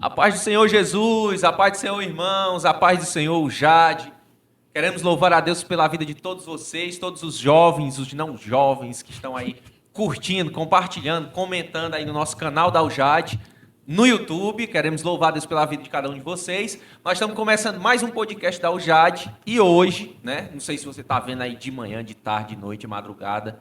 A paz do Senhor Jesus, a paz do Senhor irmãos, a paz do Senhor Jade. Queremos louvar a Deus pela vida de todos vocês, todos os jovens, os não jovens que estão aí curtindo, compartilhando, comentando aí no nosso canal da Jade, no YouTube. Queremos louvar a Deus pela vida de cada um de vocês. Nós estamos começando mais um podcast da Jade e hoje, né? Não sei se você está vendo aí de manhã, de tarde, de noite, de madrugada.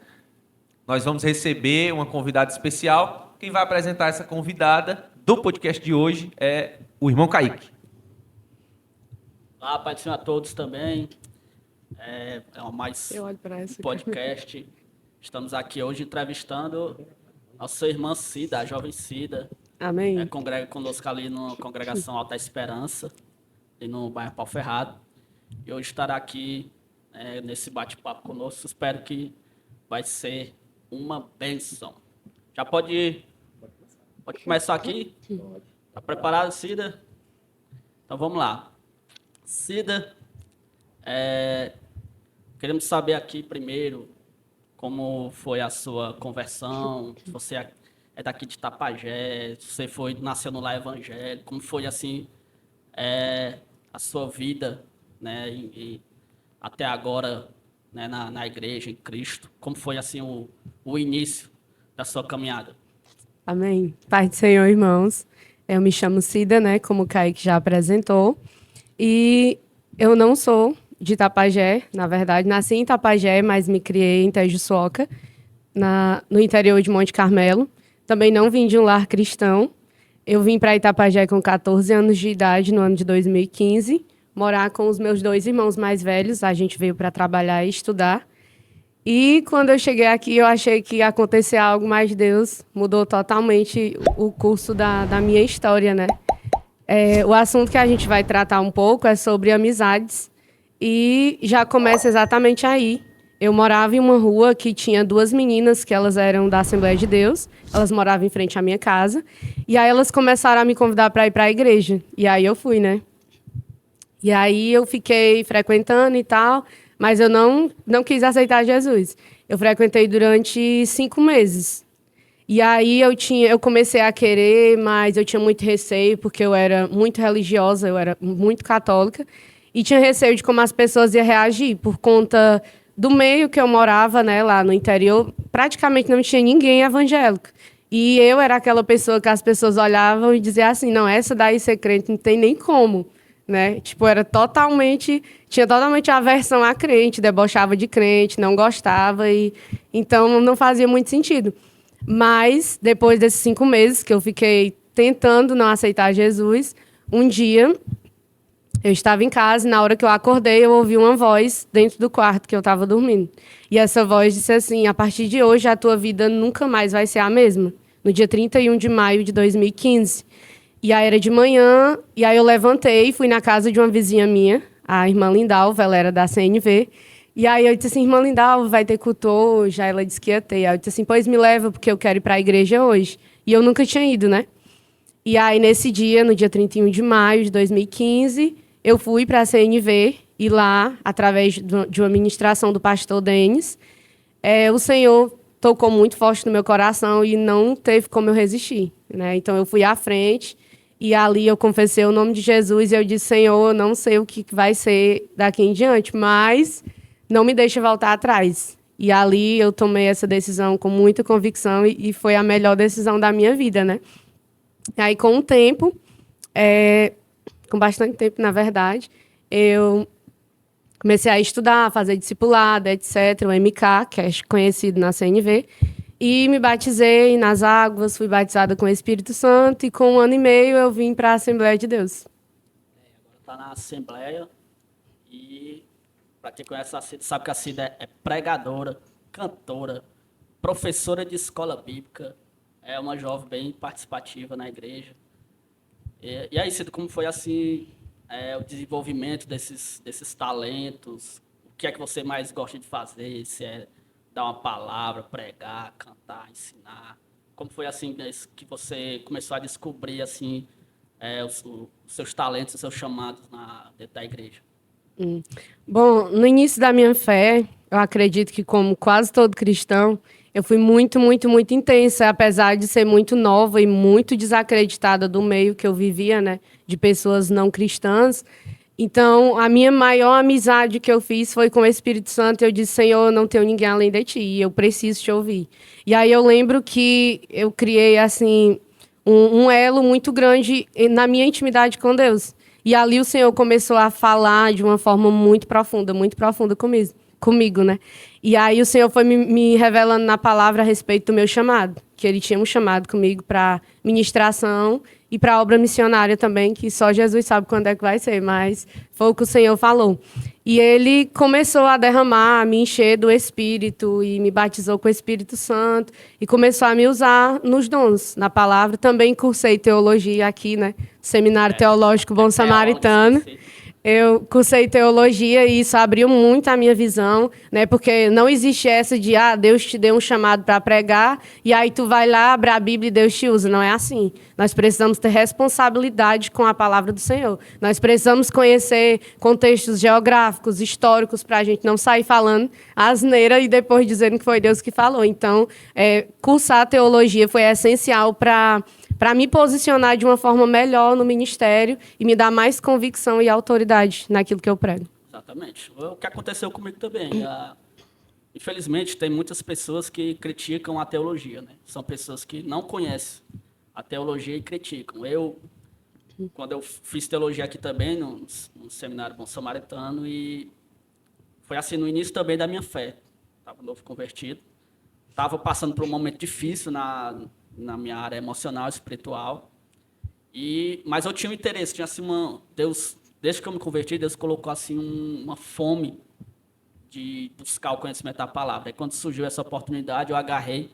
Nós vamos receber uma convidada especial. Quem vai apresentar essa convidada do podcast de hoje é o irmão Kaique. Olá, Pai do Senhor a todos também. É mais um podcast. Estamos aqui hoje entrevistando a sua irmã Cida, a jovem Cida. Amém. Congrega conosco ali na congregação Alta Esperança, ali no bairro Pau Ferrado. E hoje estará aqui nesse bate-papo conosco. Espero que vai ser uma bênção. Já pode começar aqui? Está preparado, Cida? Então vamos lá. Cida, queremos saber aqui primeiro como foi a sua conversão, se você é daqui de Tapajé, se você nasceu no lar evangélico, como foi assim a sua vida, né, e até agora, né, na igreja, em Cristo, como foi assim o início da sua caminhada. Amém. Pai do Senhor, irmãos. Eu me chamo Cida, né, como o Kaique já apresentou. E eu não sou de Tapajé, na verdade. Nasci em Tapajé, mas me criei em Tejuçuoca, no interior de Monte Carmelo. Também não vim de um lar cristão. Eu vim para Itapajé com 14 anos de idade, no ano de 2015, morar com os meus 2 irmãos mais velhos. A gente veio para trabalhar e estudar. E quando eu cheguei aqui, eu achei que ia acontecer algo, mas Deus mudou totalmente o curso da minha história, né? O assunto que a gente vai tratar um pouco é sobre amizades e já começa exatamente aí. Eu morava em uma rua que tinha 2 meninas que elas eram da Assembleia de Deus, elas moravam em frente à minha casa e aí elas começaram a me convidar para ir para a igreja e aí eu fui, né? E aí eu fiquei frequentando e tal, mas eu não quis aceitar Jesus. Eu frequentei durante 5 meses. E aí eu comecei a querer, mas eu tinha muito receio, porque eu era muito religiosa, eu era muito católica, e tinha receio de como as pessoas iam reagir, por conta do meio que eu morava, né, lá no interior, praticamente não tinha ninguém evangélico. E eu era aquela pessoa que as pessoas olhavam e diziam assim, não, essa daí ser crente não tem nem como, né? Tipo, tinha totalmente aversão a crente, debochava de crente, não gostava, e então não fazia muito sentido. Mas, depois desses 5 meses que eu fiquei tentando não aceitar Jesus, um dia eu estava em casa e na hora que eu acordei eu ouvi uma voz dentro do quarto que eu estava dormindo. E essa voz disse assim, a partir de hoje a tua vida nunca mais vai ser a mesma. No dia 31 de maio de 2015. E aí era de manhã, e aí eu levantei e fui na casa de uma vizinha minha, a irmã Lindalva, ela era da CNV. E aí eu disse assim, irmã Lindalva, vai ter culto hoje? Aí ela disse que ia ter. Aí eu disse assim, pois me leva, porque eu quero ir para a igreja hoje. E eu nunca tinha ido, né? E aí nesse dia, no dia 31 de maio de 2015, eu fui para a CNV, e lá, através de uma ministração do pastor Denis, o Senhor tocou muito forte no meu coração e não teve como eu resistir, né? Então eu fui à frente e ali eu confessei o nome de Jesus e eu disse, Senhor, eu não sei o que vai ser daqui em diante, mas não me deixa voltar atrás. E ali eu tomei essa decisão com muita convicção e foi a melhor decisão da minha vida, né? E aí, com o tempo, com bastante tempo, na verdade, eu comecei a estudar, a fazer discipulado, etc., o MK, que é conhecido na CNV, e me batizei nas águas, fui batizada com o Espírito Santo, e com 1 ano e meio eu vim para a Assembleia de Deus. Agora está na Assembleia e... Para quem conhece a Cida, sabe que a Cida é pregadora, cantora, professora de escola bíblica, é uma jovem bem participativa na igreja. E aí, Cida, como foi assim o desenvolvimento desses talentos? O que é que você mais gosta de fazer? Se é dar uma palavra, pregar, cantar, ensinar? Como foi assim que você começou a descobrir assim os seus talentos, os seus chamados dentro da igreja? Bom, no início da minha fé, eu acredito que, como quase todo cristão, eu fui muito, muito, muito intensa, apesar de ser muito nova e muito desacreditada do meio que eu vivia, né, de pessoas não cristãs. Então, a minha maior amizade que eu fiz foi com o Espírito Santo. Eu disse, Senhor, eu não tenho ninguém além de ti, e eu preciso te ouvir. E aí eu lembro que eu criei, assim, um elo muito grande na minha intimidade com Deus. E ali o Senhor começou a falar de uma forma muito profunda comigo, né? E aí o Senhor foi me revelando na palavra a respeito do meu chamado, que Ele tinha me chamado comigo para ministração e para obra missionária também, que só Jesus sabe quando é que vai ser, mas foi o que o Senhor falou. E Ele começou a derramar, a me encher do Espírito e me batizou com o Espírito Santo e começou a me usar nos dons, na palavra. Também cursei teologia aqui, né? Seminário Teológico Bom Samaritano. Eu cursei teologia e isso abriu muito a minha visão, né? Porque não existe essa de, Deus te deu um chamado para pregar e aí tu vai lá, abre a Bíblia e Deus te usa. Não é assim. Nós precisamos ter responsabilidade com a palavra do Senhor. Nós precisamos conhecer contextos geográficos, históricos, para a gente não sair falando asneira e depois dizendo que foi Deus que falou. Então, cursar teologia foi essencial para me posicionar de uma forma melhor no ministério e me dar mais convicção e autoridade naquilo que eu prego. Exatamente. O que aconteceu comigo também. Infelizmente, tem muitas pessoas que criticam a teologia, né? São pessoas que não conhecem a teologia e criticam. Quando eu fiz teologia aqui também, no Seminário Bom Samaritano, e foi assim, no início também da minha fé. Estava novo convertido. Estava passando por um momento difícil na minha área emocional, espiritual. Mas eu tinha um interesse, tinha assim Deus, desde que eu me converti, Deus colocou assim uma fome de buscar o conhecimento da palavra. E quando surgiu essa oportunidade, eu agarrei.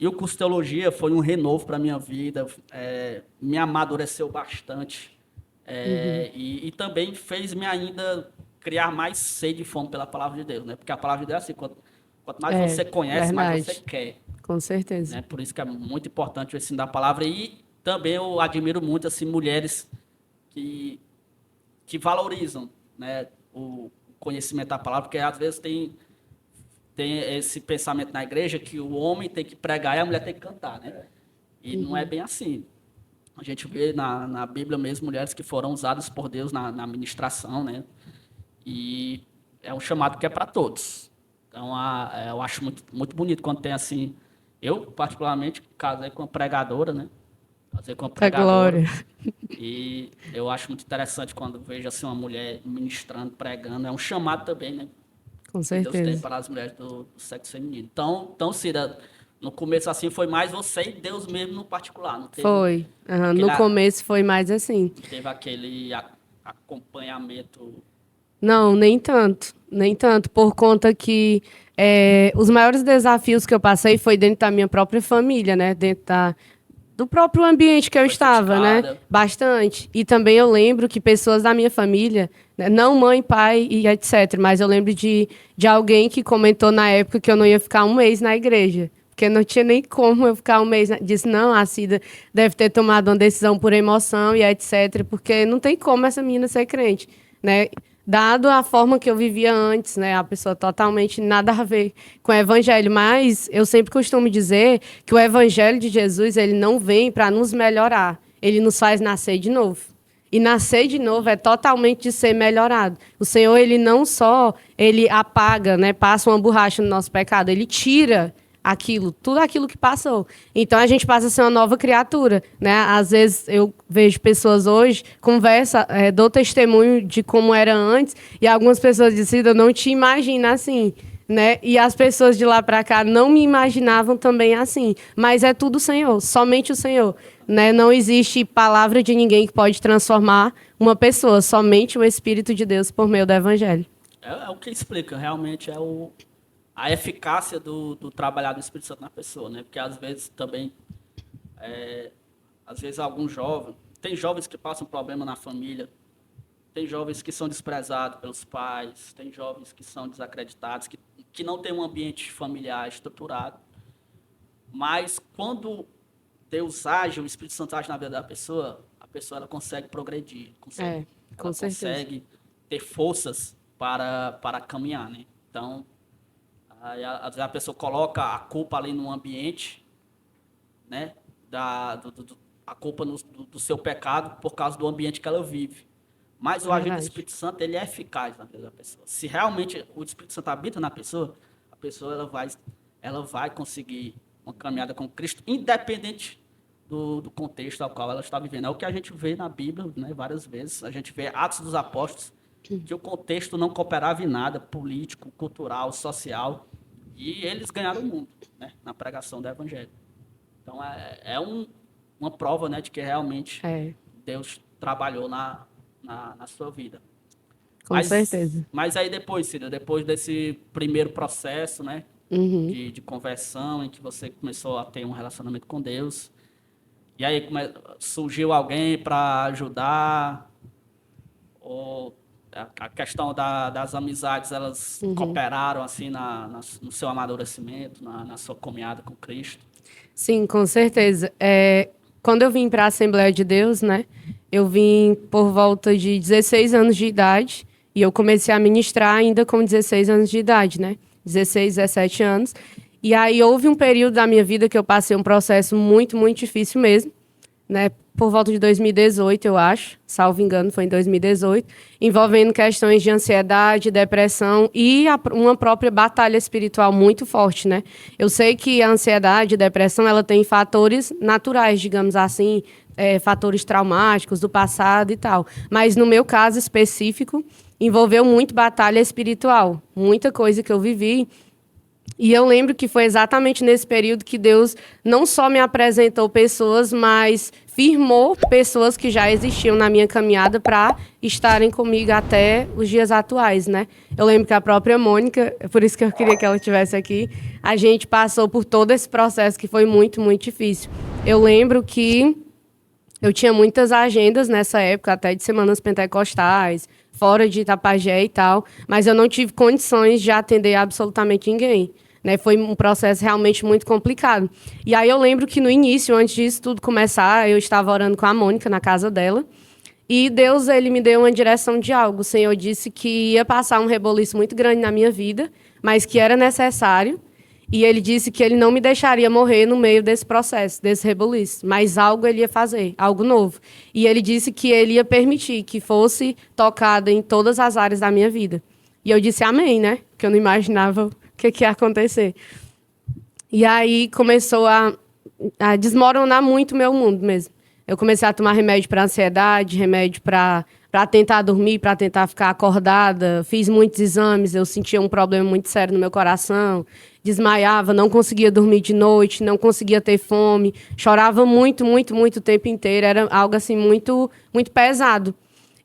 E o curso de teologia foi um renovo para a minha vida, me amadureceu bastante. E também fez-me ainda criar mais sede e fome pela palavra de Deus, né? Porque a palavra de Deus é assim, quanto mais você conhece, mais você quer. Com certeza. Né? Por isso que é muito importante o ensino da palavra. E também eu admiro muito assim, mulheres que valorizam, né, o conhecimento da palavra, porque às vezes tem esse pensamento na igreja que o homem tem que pregar e a mulher tem que cantar, né? E não é bem assim. A gente vê na Bíblia mesmo mulheres que foram usadas por Deus na ministração, né? E é um chamado que é para todos. Então, eu acho muito, muito bonito quando tem assim. Eu, particularmente, casei com uma pregadora, né? Casei com uma pregadora. Glória. E eu acho muito interessante quando vejo assim, uma mulher ministrando, pregando. É um chamado também, né? Com Que Deus tem certeza. para as mulheres do sexo feminino. Então, Cida, no começo assim foi mais você e Deus mesmo no particular. Não teve Foi. No começo foi mais assim. teve aquele acompanhamento. Não, nem tanto. Nem tanto. Por conta que os maiores desafios que eu passei foi dentro da minha própria família, né? Dentro do próprio ambiente que eu estava, né? Bastante. E também eu lembro que pessoas da minha família, né? Não mãe, pai e etc., mas eu lembro de alguém que comentou na época que eu não ia ficar um mês na igreja. Porque não tinha nem como eu ficar um mês. Disse, não, a Cida deve ter tomado uma decisão por emoção e etc., porque não tem como essa menina ser crente, né? Dado a forma que eu vivia antes, né? A pessoa totalmente nada a ver com o evangelho. Mas eu sempre costumo dizer que o evangelho de Jesus, ele não vem para nos melhorar. Ele nos faz nascer de novo. E nascer de novo é totalmente de ser melhorado. O Senhor, ele não só ele apaga, né? Passa uma borracha no nosso pecado. Ele tira tudo aquilo que passou. Então a gente passa a ser uma nova criatura, né? Às vezes eu vejo pessoas hoje, dou testemunho de como era antes, e algumas pessoas dizem, eu não te imagino assim, né? E as pessoas de lá para cá não me imaginavam também assim. Mas é tudo o Senhor, somente o Senhor, né? Não existe palavra de ninguém que pode transformar uma pessoa, somente o Espírito de Deus por meio do Evangelho. É o que explica, realmente a eficácia do trabalhar do Espírito Santo na pessoa, né? Porque às vezes também, às vezes algum jovem, tem jovens que passam problema na família, tem jovens que são desprezados pelos pais, tem jovens que são desacreditados, que não tem um ambiente familiar estruturado, mas quando Deus age, o Espírito Santo age na vida da pessoa, a pessoa ela consegue progredir, Com certeza. consegue ter forças para caminhar, né? Então, aí, às vezes a pessoa coloca a culpa ali no ambiente, né? A culpa do seu pecado por causa do ambiente que ela vive. Mas o agir do Verdade. Espírito Santo, ele é eficaz na vida da pessoa. Se realmente o Espírito Santo habita na pessoa, a pessoa ela vai conseguir uma caminhada com Cristo, independente do contexto ao qual ela está vivendo. É o que a gente vê na Bíblia, né, várias vezes. A gente vê Atos dos Apóstolos, que o contexto não cooperava em nada, político, cultural, social, e eles ganharam o mundo, né, na pregação do Evangelho. Então, uma prova, né, de que realmente É, Deus trabalhou na sua vida. com certeza. Mas aí depois, Cida, depois desse primeiro processo, né, Uhum. de conversão, em que você começou a ter um relacionamento com Deus, e aí surgiu alguém para ajudar, ou a questão das amizades, elas cooperaram assim no seu amadurecimento, na sua caminhada com Cristo? Sim, com certeza. Quando eu vim para a Assembleia de Deus, né? Eu vim por volta de 16 anos de idade e eu comecei a ministrar ainda com 16 anos de idade, né? 16, 17 anos. E aí houve um período da minha vida que eu passei um processo muito, muito difícil mesmo, né? Por volta de 2018, eu acho, salvo engano, foi em 2018, envolvendo questões de ansiedade, depressão e uma própria batalha espiritual muito forte, né? Eu sei que a ansiedade e a depressão, ela tem fatores naturais, digamos assim, fatores traumáticos do passado e tal. Mas no meu caso específico, envolveu muito batalha espiritual, muita coisa que eu vivi. E eu lembro que foi exatamente nesse período que Deus não só me apresentou pessoas, mas firmou pessoas que já existiam na minha caminhada para estarem comigo até os dias atuais, né? Eu lembro que a própria Mônica, por isso que eu queria que ela estivesse aqui, a gente passou por todo esse processo que foi muito, muito difícil. Eu lembro que eu tinha muitas agendas nessa época, até de semanas pentecostais, fora de Itapajé e tal, mas eu não tive condições de atender absolutamente ninguém. Né? Foi um processo realmente muito complicado. E aí eu lembro que no início, antes disso tudo começar, eu estava orando com a Mônica na casa dela, e Deus, ele me deu uma direção de algo. O Senhor disse que ia passar um reboliço muito grande na minha vida, mas que era necessário. E ele disse que ele não me deixaria morrer no meio desse processo, desse reboliço, mas algo ele ia fazer, algo novo. E ele disse que ele ia permitir que fosse tocada em todas as áreas da minha vida. E eu disse amém, né? Porque eu não imaginava o que ia acontecer. E aí começou a desmoronar muito o meu mundo mesmo. Eu comecei a tomar remédio para ansiedade, remédio para tentar dormir, para tentar ficar acordada. Fiz muitos exames, eu sentia um problema muito sério no meu coração. Desmaiava, não conseguia dormir de noite, não conseguia ter fome. Chorava muito, muito, muito o tempo inteiro. Era algo assim muito, muito pesado.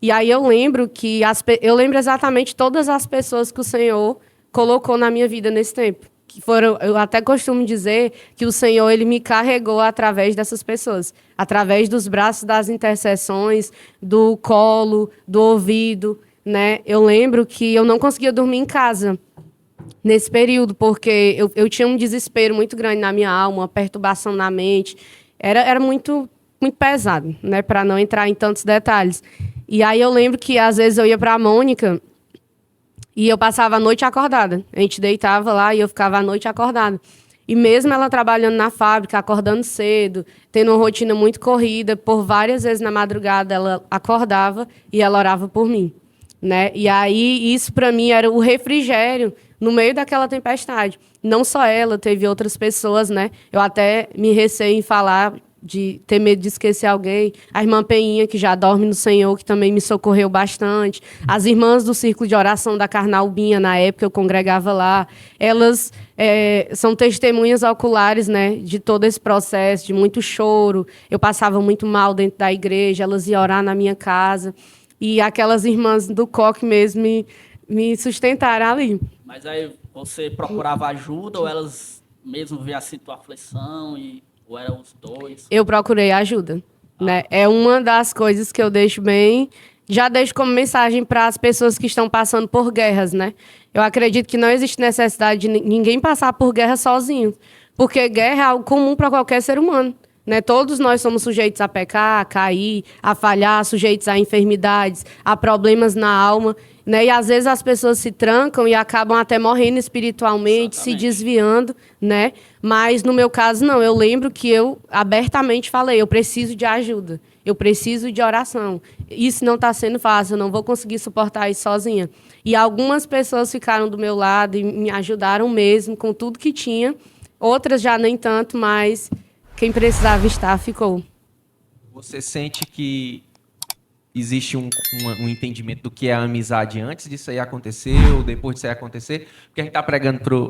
E aí eu lembro que eu lembro exatamente todas as pessoas que o Senhor colocou na minha vida nesse tempo. Que foram, eu até costumo dizer que o Senhor, ele me carregou através dessas pessoas, através dos braços das intercessões, do colo, do ouvido, né? Eu lembro que eu não conseguia dormir em casa nesse período, porque eu tinha um desespero muito grande na minha alma, uma perturbação na mente. Era muito, muito pesado, né? Para não entrar em tantos detalhes. E aí eu lembro que às vezes eu ia para a Mônica e eu passava a noite acordada. A gente deitava lá e eu ficava a noite acordada. E mesmo ela trabalhando na fábrica, acordando cedo, tendo uma rotina muito corrida, por várias vezes na madrugada ela acordava e ela orava por mim, né? E aí isso para mim era o refrigério no meio daquela tempestade. Não só ela, teve outras pessoas, né? Eu até me receio em falar, de ter medo de esquecer alguém. A irmã Peinha, que já dorme no Senhor, que também me socorreu bastante. As irmãs do Círculo de Oração da Carnaubinha, na época eu congregava lá. Elas são testemunhas oculares, né, de todo esse processo, de muito choro. Eu passava muito mal dentro da igreja, elas iam orar na minha casa. E aquelas irmãs do coque mesmo me sustentaram ali. Mas aí você procurava ajuda ou elas mesmo viam assim tua aflição ou eram os dois? Eu procurei ajuda, né? É uma das coisas que eu deixo já deixo como mensagem para as pessoas que estão passando por guerras, né? Eu acredito que não existe necessidade de ninguém passar por guerra sozinho, porque guerra é algo comum para qualquer ser humano. Né? Todos nós somos sujeitos a pecar, a cair, a falhar, sujeitos a enfermidades, a problemas na alma. Né? E às vezes as pessoas se trancam e acabam até morrendo espiritualmente, se desviando, né? Mas no meu caso, não. Eu lembro que eu abertamente falei, eu preciso de ajuda, eu preciso de oração. Isso não está sendo fácil, eu não vou conseguir suportar isso sozinha. E algumas pessoas ficaram do meu lado e me ajudaram mesmo com tudo que tinha. Outras já nem tanto, mas quem precisava estar, ficou. Você sente que existe um entendimento do que é a amizade antes disso aí acontecer ou depois disso aí acontecer? Porque a gente está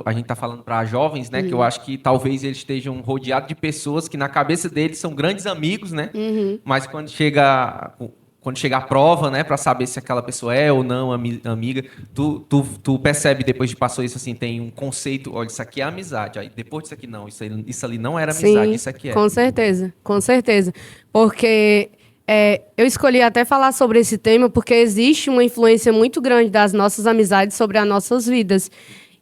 a gente está falando para jovens, né? Que eu acho que talvez eles estejam rodeados de pessoas que na cabeça deles são grandes amigos, né? Mas quando chega a prova, né, para saber se aquela pessoa é ou não amiga, tu percebe depois que passou isso assim, tem um conceito, olha, isso aqui é amizade, aí depois disso aqui não, isso ali não era amizade, Sim, isso aqui é. com certeza, com certeza. Porque eu escolhi até falar sobre esse tema porque existe uma influência muito grande das nossas amizades sobre as nossas vidas.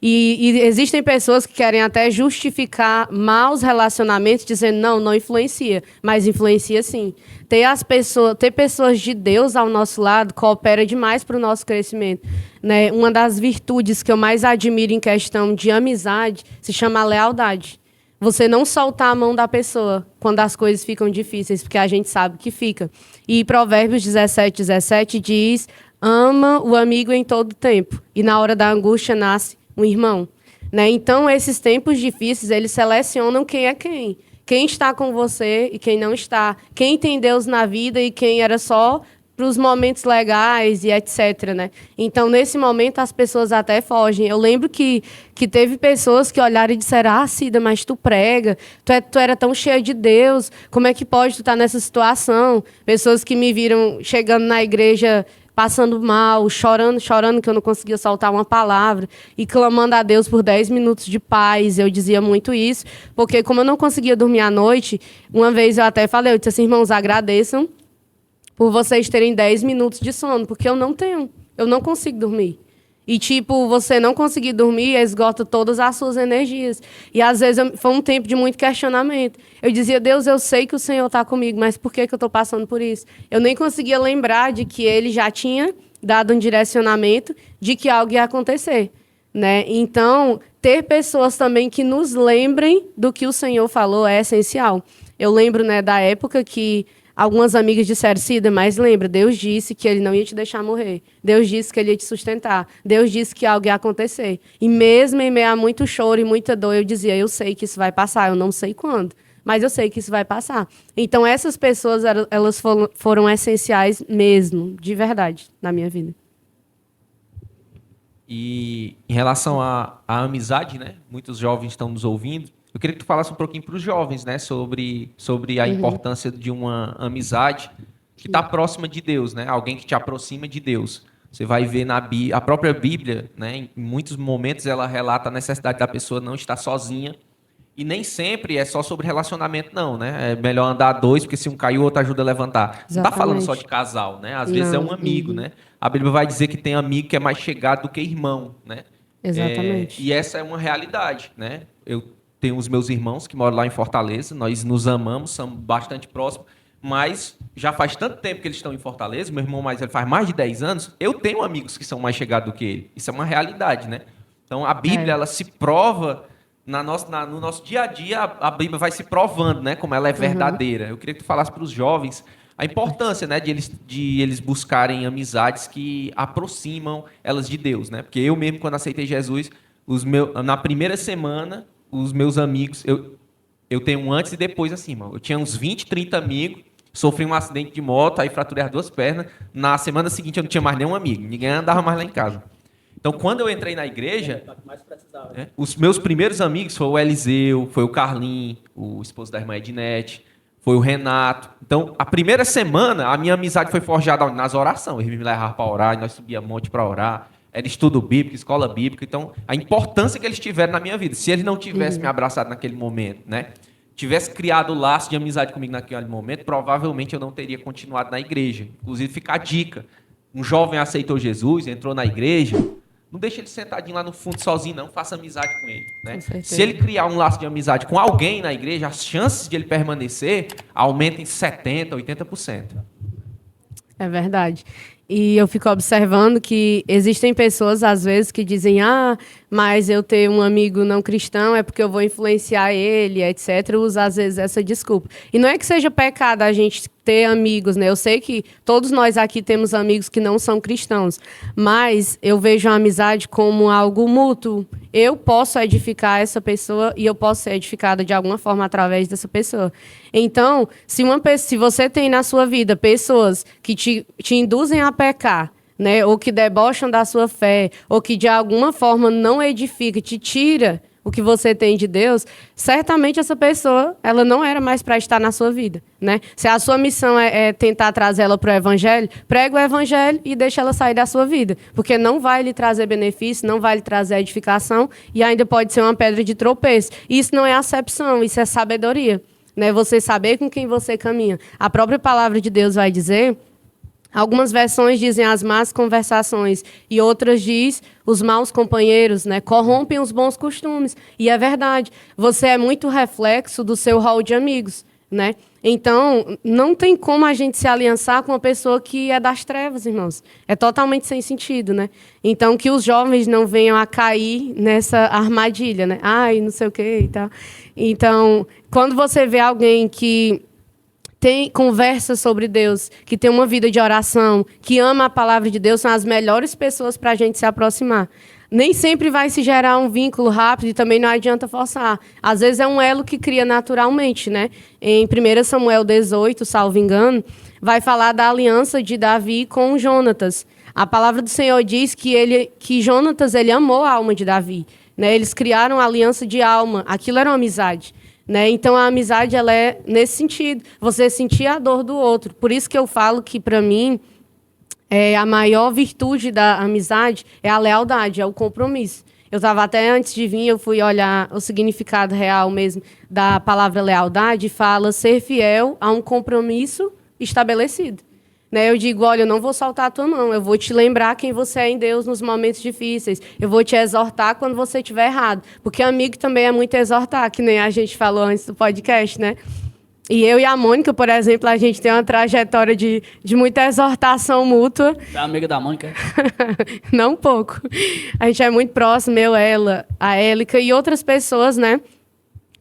E existem pessoas que querem até justificar maus relacionamentos, dizendo, não influencia, mas influencia sim. Ter pessoas de Deus ao nosso lado coopera demais para o nosso crescimento. Né? Uma das virtudes que eu mais admiro em questão de amizade se chama lealdade. Você não soltar a mão da pessoa quando as coisas ficam difíceis, porque a gente sabe que fica. E Provérbios 17 diz, ama o amigo em todo tempo, e na hora da angústia nasce um irmão. Né? Então, esses tempos difíceis, eles selecionam quem é quem. Quem está com você e quem não está. Quem tem Deus na vida e quem era só para os momentos legais e etc. Né? Então, nesse momento, as pessoas até fogem. Eu lembro que teve pessoas que olharam e disseram, Cida, mas tu prega, tu era tão cheia de Deus, como é que pode tu estar nessa situação? Pessoas que me viram chegando na igreja passando mal, chorando que eu não conseguia soltar uma palavra e clamando a Deus por 10 minutos de paz. Eu dizia muito isso, porque como eu não conseguia dormir à noite, uma vez eu até falei, eu disse assim, irmãos, agradeçam por vocês terem 10 minutos de sono, porque eu não tenho, eu não consigo dormir. E, você não conseguir dormir esgota todas as suas energias. E, às vezes, foi um tempo de muito questionamento. Eu dizia, Deus, eu sei que o Senhor está comigo, mas por que eu estou passando por isso? Eu nem conseguia lembrar de que Ele já tinha dado um direcionamento de que algo ia acontecer. Né? Então, ter pessoas também que nos lembrem do que o Senhor falou é essencial. Eu lembro, né, da época que algumas amigas disseram, Cida, mas lembra, Deus disse que Ele não ia te deixar morrer. Deus disse que Ele ia te sustentar. Deus disse que algo ia acontecer. E mesmo em meio a muito choro e muita dor, eu dizia, eu sei que isso vai passar, eu não sei quando, mas eu sei que isso vai passar. Então, essas pessoas, elas foram essenciais mesmo, de verdade, na minha vida. E em relação à amizade, né? Muitos jovens estão nos ouvindo. Eu queria que tu falasse um pouquinho para os jovens, né? Sobre a importância de uma amizade que está próxima de Deus, né? Alguém que te aproxima de Deus. Você vai ver a própria Bíblia, né? Em muitos momentos ela relata a necessidade da pessoa não estar sozinha. E nem sempre é só sobre relacionamento, não, né? É melhor andar a dois, porque se um cair, o outro ajuda a levantar. Não está falando só de casal, né? Às vezes é um amigo, né? A Bíblia vai dizer que tem amigo que é mais chegado do que irmão, né? Exatamente. E essa é uma realidade, né? Eu tenho os meus irmãos que moram lá em Fortaleza, nós nos amamos, somos bastante próximos, mas já faz tanto tempo que eles estão em Fortaleza, meu irmão mais velho faz mais de 10 anos, eu tenho amigos que são mais chegados do que ele. Isso é uma realidade, né? Então a Bíblia, ela se prova no nosso dia a dia, a Bíblia vai se provando, né? Como ela é verdadeira. Eu queria que tu falasse para os jovens a importância, né, de eles buscarem amizades que aproximam elas de Deus, né? Porque eu mesmo, quando aceitei Jesus, na primeira semana, os meus amigos, eu tenho um antes e depois assim, mano. Eu tinha uns 20, 30 amigos, sofri um acidente de moto, aí fraturei as 2 pernas. Na semana seguinte eu não tinha mais nenhum amigo, ninguém andava mais lá em casa. Então, quando eu entrei na igreja, os meus primeiros amigos foi o Eliseu, foi o Carlinhos, o esposo da irmã Ednete, foi o Renato. Então, a primeira semana, a minha amizade foi forjada nas orações. Eles me levavam para orar, nós subíamos monte para orar. Era estudo bíblico, escola bíblica. Então, a importância que eles tiveram na minha vida. Se eles não tivessem me abraçado naquele momento, né? Tivesse criado laço de amizade comigo naquele momento, provavelmente eu não teria continuado na igreja. Inclusive, fica a dica. Um jovem aceitou Jesus, entrou na igreja, não deixa ele sentadinho lá no fundo sozinho, não. Faça amizade com ele, né? Com certeza. Se ele criar um laço de amizade com alguém na igreja, as chances de ele permanecer aumentam em 70%, 80%. É verdade. E eu fico observando que existem pessoas, às vezes, que dizem: ah, mas eu ter um amigo não cristão é porque eu vou influenciar ele, etc. Usa, às vezes, essa desculpa. E não é que seja pecado a gente ter amigos, né? Eu sei que todos nós aqui temos amigos que não são cristãos, mas eu vejo a amizade como algo mútuo. Eu posso edificar essa pessoa e eu posso ser edificada de alguma forma através dessa pessoa. Então, se você tem na sua vida pessoas que te induzem a pecar, né, ou que debocham da sua fé, ou que de alguma forma não edifica, te tira o que você tem de Deus, certamente essa pessoa, ela não era mais para estar na sua vida, né? Se a sua missão é tentar trazer ela para o evangelho, prega o evangelho e deixa ela sair da sua vida, porque não vai lhe trazer benefício, não vai lhe trazer edificação e ainda pode ser uma pedra de tropeço. Isso não é acepção, isso é sabedoria, né? Você saber com quem você caminha. A própria palavra de Deus vai dizer. Algumas versões dizem as más conversações e outras diz os maus companheiros, né, corrompem os bons costumes. E é verdade, você é muito reflexo do seu rol de amigos, né? Então, não tem como a gente se aliançar com uma pessoa que é das trevas, irmãos. É totalmente sem sentido, né? Então, que os jovens não venham a cair nessa armadilha, né? Ai, não sei o quê e tal. Então, quando você vê alguém que tem conversa sobre Deus, que tem uma vida de oração, que ama a palavra de Deus, são as melhores pessoas para a gente se aproximar. Nem sempre vai se gerar um vínculo rápido e também não adianta forçar. Às vezes é um elo que cria naturalmente, né? Em 1 Samuel 18, salvo engano, vai falar da aliança de Davi com Jonatas. A palavra do Senhor diz que Jonatas ele amou a alma de Davi, né? Eles criaram uma aliança de alma. Aquilo era uma amizade. Né? Então, a amizade ela é nesse sentido, você sentir a dor do outro. Por isso que eu falo que, para mim, a maior virtude da amizade é a lealdade, é o compromisso. Eu estava até antes de vir, eu fui olhar o significado real mesmo da palavra lealdade, fala ser fiel a um compromisso estabelecido. Né, eu digo, olha, eu não vou soltar a tua mão, eu vou te lembrar quem você é em Deus nos momentos difíceis, eu vou te exortar quando você estiver errado, porque amigo também é muito exortar, que nem a gente falou antes do podcast, né? E eu e a Mônica, por exemplo, a gente tem uma trajetória de muita exortação mútua. É amiga da Mônica? Não um pouco. A gente é muito próximo, eu, ela, a Élica e outras pessoas, né?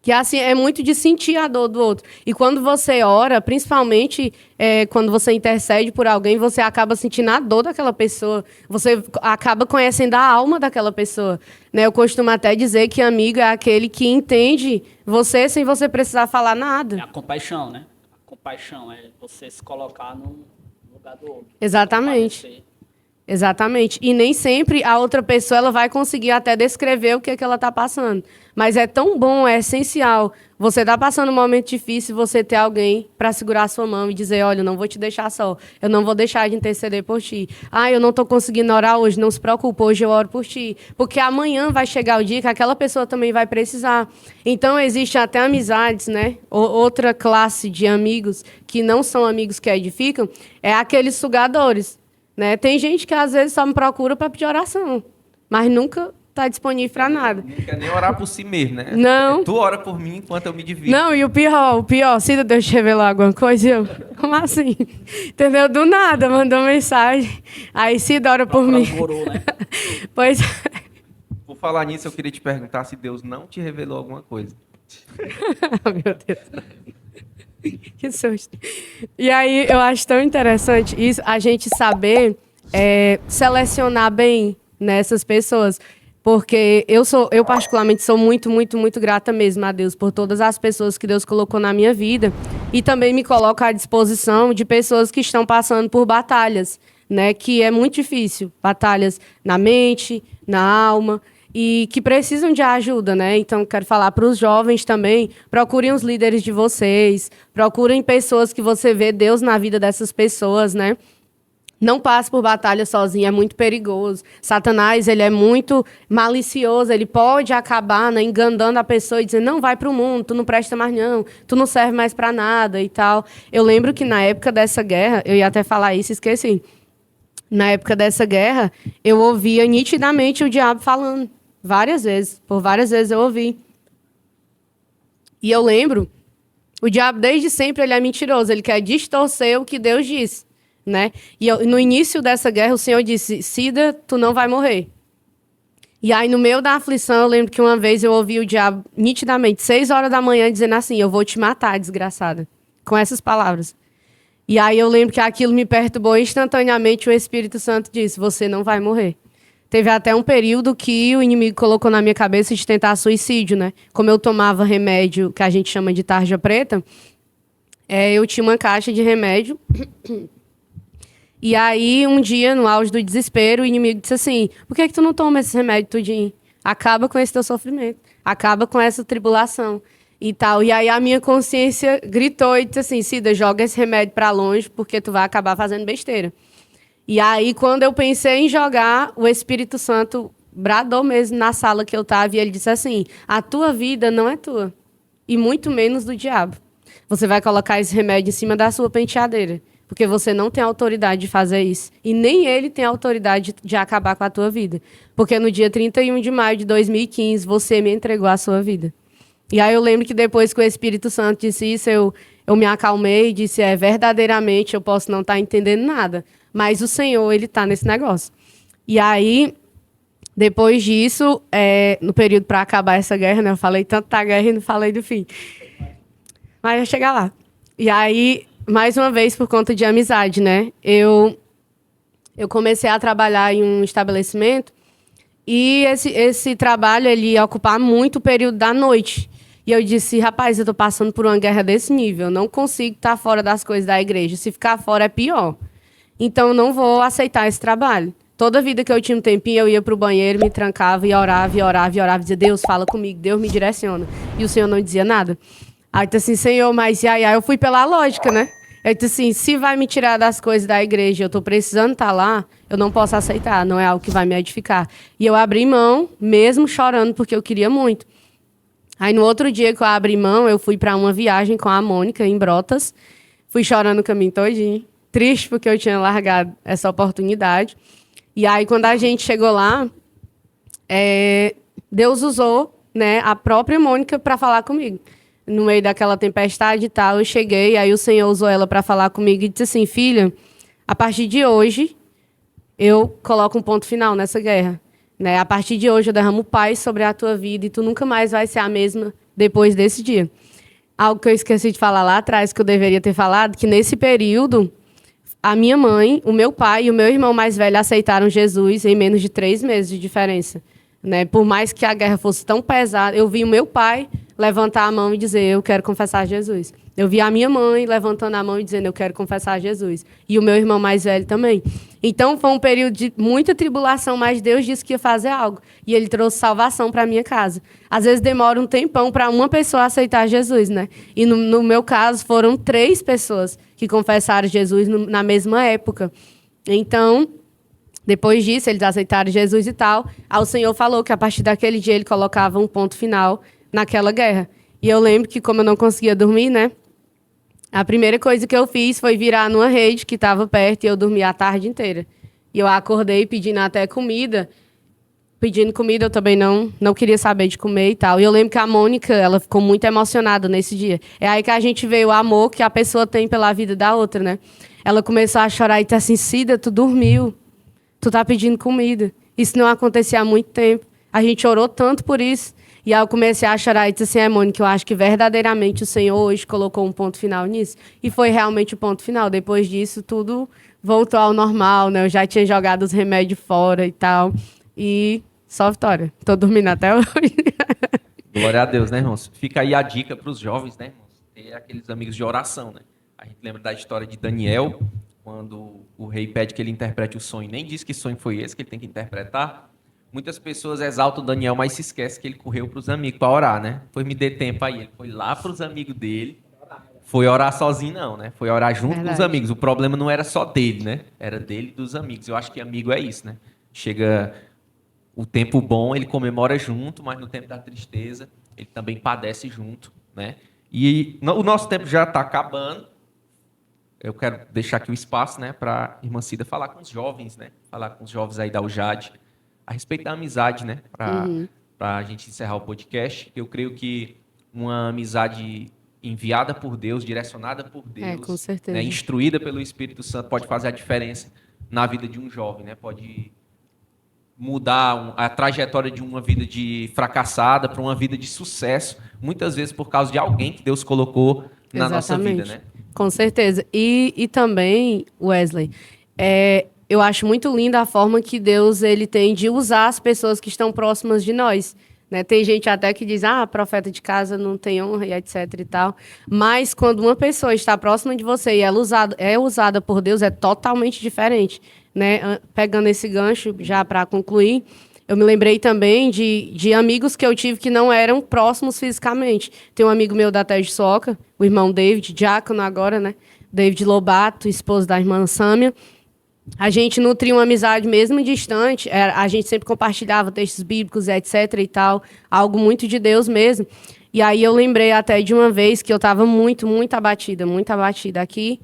Que assim, é muito de sentir a dor do outro. E quando você ora, principalmente quando você intercede por alguém, você acaba sentindo a dor daquela pessoa. Você acaba conhecendo a alma daquela pessoa. Né? Eu costumo até dizer que amigo é aquele que entende você sem você precisar falar nada. É a compaixão, né? A compaixão é você se colocar no lugar do outro. Exatamente. Exatamente. E nem sempre a outra pessoa ela vai conseguir até descrever o que ela está passando. Mas é tão bom, é essencial. Você está passando um momento difícil, você ter alguém para segurar a sua mão e dizer, olha, eu não vou te deixar só. Eu não vou deixar de interceder por ti. Ah, eu não estou conseguindo orar hoje. Não se preocupe, hoje eu oro por ti. Porque amanhã vai chegar o dia que aquela pessoa também vai precisar. Então, existe até amizades, né? Outra classe de amigos que não são amigos que edificam, é aqueles sugadores. Né? Tem gente que às vezes só me procura para pedir oração, mas nunca está disponível para nada. Não quer nem orar por si mesmo, né? Não. Tu ora por mim enquanto eu me divido. Não, e o pior, Cida, Deus te revelar alguma coisa? Eu, como assim? Entendeu? Do nada, mandou mensagem. Aí Cida ora por mim. Morou, né? Pois Por falar nisso, eu queria te perguntar se Deus não te revelou alguma coisa. Meu Deus. Que susto. E aí, eu acho tão interessante isso, a gente saber selecionar bem nessas pessoas. Porque eu particularmente sou muito, muito, muito grata mesmo a Deus por todas as pessoas que Deus colocou na minha vida. E também me coloca à disposição de pessoas que estão passando por batalhas, né? Que é muito difícil. Batalhas na mente, na alma. E que precisam de ajuda, né? Então, quero falar para os jovens também, procurem os líderes de vocês, procurem pessoas que você vê Deus na vida dessas pessoas, né? Não passe por batalha sozinho, é muito perigoso. Satanás, ele é muito malicioso, ele pode acabar, né, enganando a pessoa e dizendo, não, vai para o mundo, tu não presta mais não, tu não serve mais para nada e tal. Eu lembro que na época dessa guerra, eu ia até falar isso, esqueci. Na época dessa guerra, eu ouvia nitidamente o diabo falando. Várias vezes. Por várias vezes eu ouvi. E eu lembro, o diabo desde sempre ele é mentiroso. Ele quer distorcer o que Deus disse, né? No início dessa guerra, o Senhor disse, Cida, tu não vai morrer. E aí, no meio da aflição, eu lembro que uma vez eu ouvi o diabo nitidamente, 6 horas da manhã, dizendo assim, eu vou te matar, desgraçada. Com essas palavras. E aí eu lembro que aquilo me perturbou instantaneamente, o Espírito Santo disse, você não vai morrer. Teve até um período que o inimigo colocou na minha cabeça de tentar suicídio, né? Como eu tomava remédio, que a gente chama de tarja preta, eu tinha uma caixa de remédio. E aí, um dia, no auge do desespero, o inimigo disse assim, por que tu não toma esse remédio tudinho? Acaba com esse teu sofrimento. Acaba com essa tribulação. E tal. E aí, a minha consciência gritou e disse assim, Cida, joga esse remédio pra longe, porque tu vai acabar fazendo besteira. E aí, quando eu pensei em jogar, o Espírito Santo bradou mesmo na sala que eu estava e ele disse assim, a tua vida não é tua. E muito menos do diabo. Você vai colocar esse remédio em cima da sua penteadeira. Porque você não tem autoridade de fazer isso. E nem ele tem autoridade de acabar com a tua vida. Porque no dia 31 de maio de 2015, você me entregou a sua vida. E aí eu lembro que depois que o Espírito Santo disse isso, eu me acalmei e disse, verdadeiramente eu posso não estar entendendo nada. Mas o Senhor, ele está nesse negócio. E aí, depois disso, no período para acabar essa guerra, né? Eu falei tanto da guerra e não falei do fim. Mas eu chegar lá. E aí, mais uma vez, por conta de amizade, né? Eu comecei a trabalhar em um estabelecimento e esse trabalho, ele ia ocupar muito o período da noite. E eu disse, rapaz, eu tô passando por uma guerra desse nível, eu não consigo estar fora das coisas da igreja. Se ficar fora é pior. Então, eu não vou aceitar esse trabalho. Toda vida que eu tinha um tempinho, eu ia pro banheiro, me trancava e orava, e orava, e orava. Dizia, Deus, fala comigo, Deus me direciona. E o Senhor não dizia nada. Aí eu disse assim, Senhor, mas eu fui pela lógica, né? Eu disse assim, se vai me tirar das coisas da igreja, eu tô precisando estar lá, eu não posso aceitar, não é algo que vai me edificar. E eu abri mão, mesmo chorando, porque eu queria muito. Aí no outro dia que eu abri mão, eu fui para uma viagem com a Mônica, em Brotas. Fui chorando o caminho todinho. Triste porque eu tinha largado essa oportunidade. E aí, quando a gente chegou lá, Deus usou, né, a própria Mônica para falar comigo. No meio daquela tempestade e tal, eu cheguei, aí o Senhor usou ela para falar comigo e disse assim, filha, a partir de hoje, eu coloco um ponto final nessa guerra. Né? A partir de hoje, eu derramo paz sobre a tua vida e tu nunca mais vai ser a mesma depois desse dia. Algo que eu esqueci de falar lá atrás, que eu deveria ter falado, que nesse período, a minha mãe, o meu pai e o meu irmão mais velho aceitaram Jesus em menos de 3 meses de diferença. Né? Por mais que a guerra fosse tão pesada, eu vi o meu pai levantar a mão e dizer, eu quero confessar Jesus. Eu vi a minha mãe levantando a mão e dizendo, eu quero confessar Jesus. E o meu irmão mais velho também. Então, foi um período de muita tribulação, mas Deus disse que ia fazer algo. E ele trouxe salvação para a minha casa. Às vezes demora um tempão para uma pessoa aceitar Jesus, né? E no meu caso, foram 3 pessoas que confessaram Jesus na mesma época. Então, depois disso, eles aceitaram Jesus e tal. Aí o Senhor falou que a partir daquele dia ele colocava um ponto final naquela guerra. E eu lembro que, como eu não conseguia dormir, né? A primeira coisa que eu fiz foi virar numa rede que estava perto e eu dormi a tarde inteira. E eu acordei pedindo até comida. Pedindo comida, eu também não queria saber de comer e tal. E eu lembro que a Mônica, ela ficou muito emocionada nesse dia. É aí que a gente vê o amor que a pessoa tem pela vida da outra, né? Ela começou a chorar e disse assim, Cida, tu dormiu. Tu tá pedindo comida. Isso não acontecia há muito tempo. A gente orou tanto por isso. E aí eu comecei a chorar e disse assim, Mônica, eu acho que verdadeiramente o Senhor hoje colocou um ponto final nisso. E foi realmente o ponto final. Depois disso, tudo voltou ao normal, né? Eu já tinha jogado os remédios fora e tal. E só vitória. Tô dormindo até hoje. Glória a Deus, né, irmãos? Fica aí a dica para os jovens, né, irmãos? Ter aqueles amigos de oração, né? A gente lembra da história de Daniel, quando o rei pede que ele interprete o sonho. Nem diz que sonho foi esse que ele tem que interpretar. Muitas pessoas exaltam o Daniel, mas se esquece que ele correu para os amigos para orar, né? Foi me dê tempo aí. Ele foi lá para os amigos dele. Foi orar sozinho, não, né? Foi orar junto com os amigos. O problema não era só dele, né? Era dele e dos amigos. Eu acho que amigo é isso, né? Chega o tempo bom, ele comemora junto, mas no tempo da tristeza, ele também padece junto, né? E o nosso tempo já está acabando. eu quero deixar aqui o espaço, né, para a irmã Cida falar com os jovens, né, falar com os jovens aí da UJAD, a respeito da amizade, né, para a gente encerrar o podcast. Eu creio que uma amizade enviada por Deus, direcionada por Deus, com certeza. né, instruída pelo Espírito Santo, pode fazer a diferença na vida de um jovem, né, pode mudar a trajetória de uma vida de fracassada para uma vida de sucesso, muitas vezes por causa de alguém que Deus colocou na nossa vida, né? Com certeza. E também, Wesley, eu acho muito linda a forma que Deus ele tem de usar as pessoas que estão próximas de nós. Né? Tem gente até que diz, profeta de casa não tem honra e etc e tal. Mas quando uma pessoa está próxima de você e ela é usada por Deus, é totalmente diferente. Né? Pegando esse gancho já para concluir, eu me lembrei também de amigos que eu tive que não eram próximos fisicamente. Tem um amigo meu da Terra de Soca, o irmão David, diácono agora, né? David Lobato, esposo da irmã Sâmia. A gente nutria uma amizade mesmo distante, a gente sempre compartilhava textos bíblicos, etc e tal, algo muito de Deus mesmo. E aí eu lembrei até de uma vez que eu estava muito abatida aqui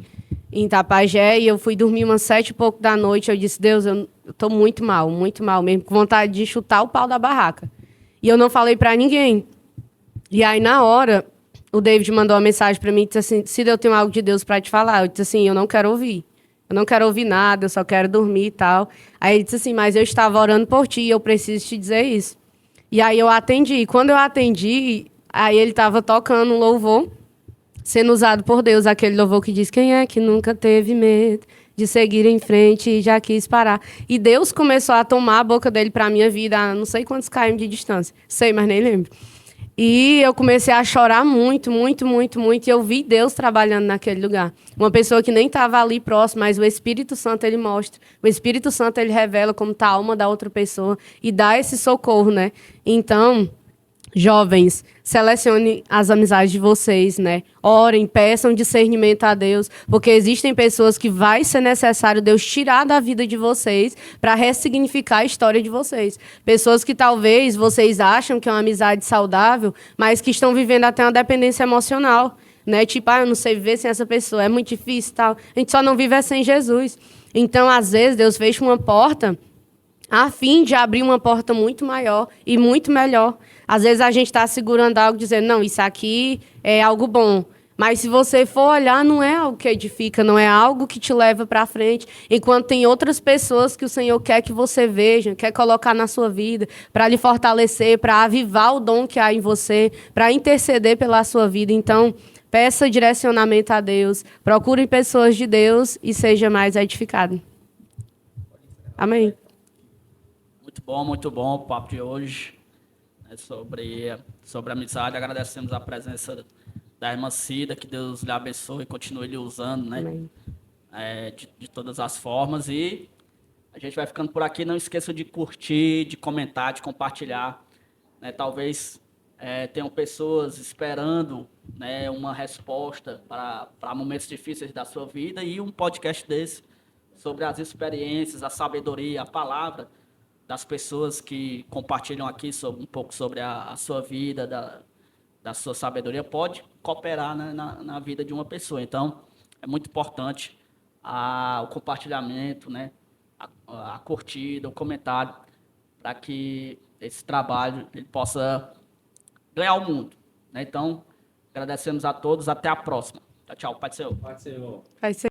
em Itapajé, e eu fui dormir umas 7 e pouco da noite. Eu disse, Deus, eu tô muito mal mesmo, com vontade de chutar o pau da barraca. E eu não falei para ninguém. E aí, na hora, o David mandou uma mensagem para mim e disse assim, Cida, eu tenho algo de Deus para te falar. Eu disse assim, eu não quero ouvir. Eu não quero ouvir nada, eu só quero dormir e tal. Aí ele disse assim, mas eu estava orando por ti e eu preciso te dizer isso. E aí eu atendi. E quando eu atendi, aí ele estava tocando um louvor, sendo usado por Deus, aquele louvor que diz, quem é que nunca teve medo de seguir em frente e já quis parar. E Deus começou a tomar a boca dele para a minha vida a não sei quantos km de distância. Sei, mas nem lembro. E eu comecei a chorar muito, e eu vi Deus trabalhando naquele lugar. Uma pessoa que nem estava ali próximo, mas o Espírito Santo, ele mostra. O Espírito Santo, ele revela como está a alma da outra pessoa e dá esse socorro, né? Então, jovens, selecionem as amizades de vocês, né? Orem, peçam discernimento a Deus, porque existem pessoas que vai ser necessário Deus tirar da vida de vocês para ressignificar a história de vocês. Pessoas que talvez vocês acham que é uma amizade saudável, mas que estão vivendo até uma dependência emocional, né? Tipo, eu não sei viver sem essa pessoa, é muito difícil e tal. A gente só não vive sem Jesus. Então, às vezes, Deus fecha uma porta a fim de abrir uma porta muito maior e muito melhor. Às vezes a gente está segurando algo, dizendo, não, isso aqui é algo bom. Mas se você for olhar, não é algo que edifica, não é algo que te leva para frente. Enquanto tem outras pessoas que o Senhor quer que você veja, quer colocar na sua vida, para lhe fortalecer, para avivar o dom que há em você, para interceder pela sua vida. Então, peça direcionamento a Deus, procure pessoas de Deus e seja mais edificado. Amém. Muito bom o papo de hoje, né, sobre amizade. Agradecemos a presença da irmã Cida, que Deus lhe abençoe e continue lhe usando, né, de todas as formas. E a gente vai ficando por aqui. Não esqueçam de curtir, de comentar, de compartilhar. Né, talvez tenham pessoas esperando, né, uma resposta para momentos difíceis da sua vida, e um podcast desse sobre as experiências, a sabedoria, a palavra das pessoas que compartilham aqui um pouco sobre a sua vida, da sua sabedoria, pode cooperar, né, na vida de uma pessoa. Então, é muito importante o compartilhamento, né, a curtida, o comentário, para que esse trabalho ele possa ganhar o mundo. Né? Então, agradecemos a todos. Até a próxima. Tchau, tchau. Pai do Senhor. Vai ser